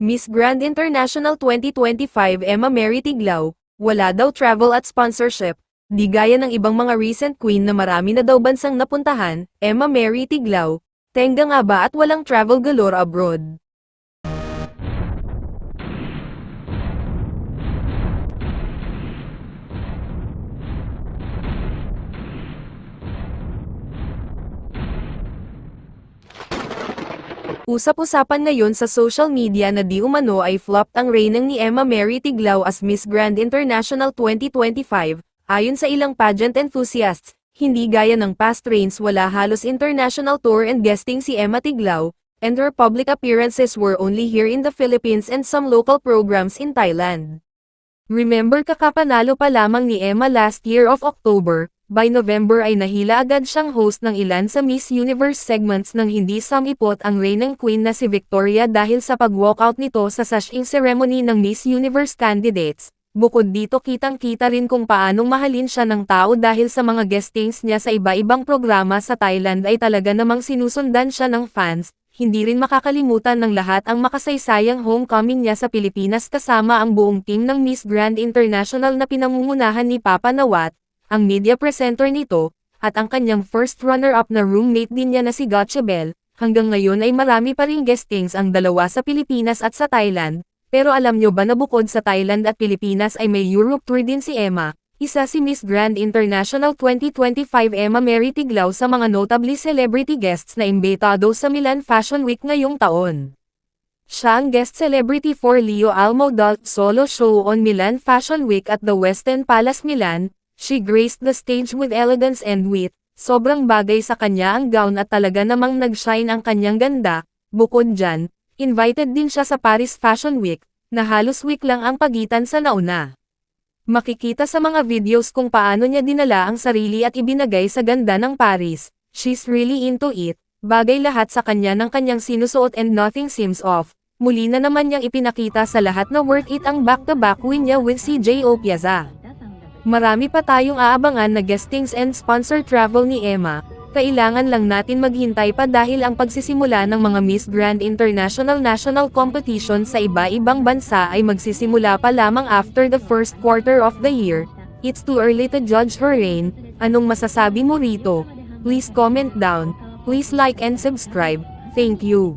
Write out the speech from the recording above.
Miss Grand International 2025 Emma Mary Tiglao, wala daw travel at sponsorship. Di gaya ng ibang mga recent queen na marami na daw bansang napuntahan, Emma Mary Tiglao, tengga nga ba at walang travel galore abroad? Usap-usapan ngayon sa social media na di umano ay flopped ang reigning ni Emma Mary Tiglao as Miss Grand International 2025, ayon sa ilang pageant enthusiasts, hindi gaya ng past reigns wala halos international tour and guesting si Emma Tiglao, and her public appearances were only here in the Philippines and some local programs in Thailand. Remember kakapanalo pa lamang ni Emma last year of October, by November ay nahila agad siyang host ng ilan sa Miss Universe segments nang hindi samipot ang reigning queen na si Victoria dahil sa pag-walkout nito sa sashing ceremony ng Miss Universe candidates. Bukod dito kitang-kita rin kung paanong mahalin siya ng tao dahil sa mga guestings niya sa iba-ibang programa sa Thailand ay talaga namang sinusundan siya ng fans. Hindi rin makakalimutan ng lahat ang makasaysayang homecoming niya sa Pilipinas kasama ang buong team ng Miss Grand International na pinangungunahan ni Papa Nawat, ang media presenter nito, at ang kanyang first runner-up na roommate din niya na si Gotcha Bell. Hanggang ngayon ay marami pa ring guestings ang dalawa sa Pilipinas at sa Thailand, pero alam nyo ba na bukod sa Thailand at Pilipinas ay may Europe tour din si Emma? Isa si Miss Grand International 2025 Emma Mary Tiglao sa mga notably celebrity guests na imbitado sa Milan Fashion Week ngayong taon. Siya ang guest celebrity for Leo Almodóvar solo show on Milan Fashion Week at the West End Palace Milan. She graced the stage with elegance and wit. Sobrang bagay sa kanya ang gown at talaga namang nag-shine ang kanyang ganda. Bukod dyan, invited din siya sa Paris Fashion Week, na halos week lang ang pagitan sa nauna. Makikita sa mga videos kung paano niya dinala ang sarili at ibinagay sa ganda ng Paris. She's really into it. Bagay lahat sa kanya ng kanyang sinusuot and nothing seems off. Muli na naman niyang ipinakita sa lahat na worth it ang back-to-back win niya with si J.O. Piazza. Marami pa tayong aabangan na guestings and sponsor travel ni Emma. Kailangan lang natin maghintay pa dahil ang pagsisimula ng mga Miss Grand International National Competition sa iba-ibang bansa ay magsisimula pa lamang after the first quarter of the year. It's too early to judge her reign. Anong masasabi mo rito? Please comment down. Please like and subscribe. Thank you.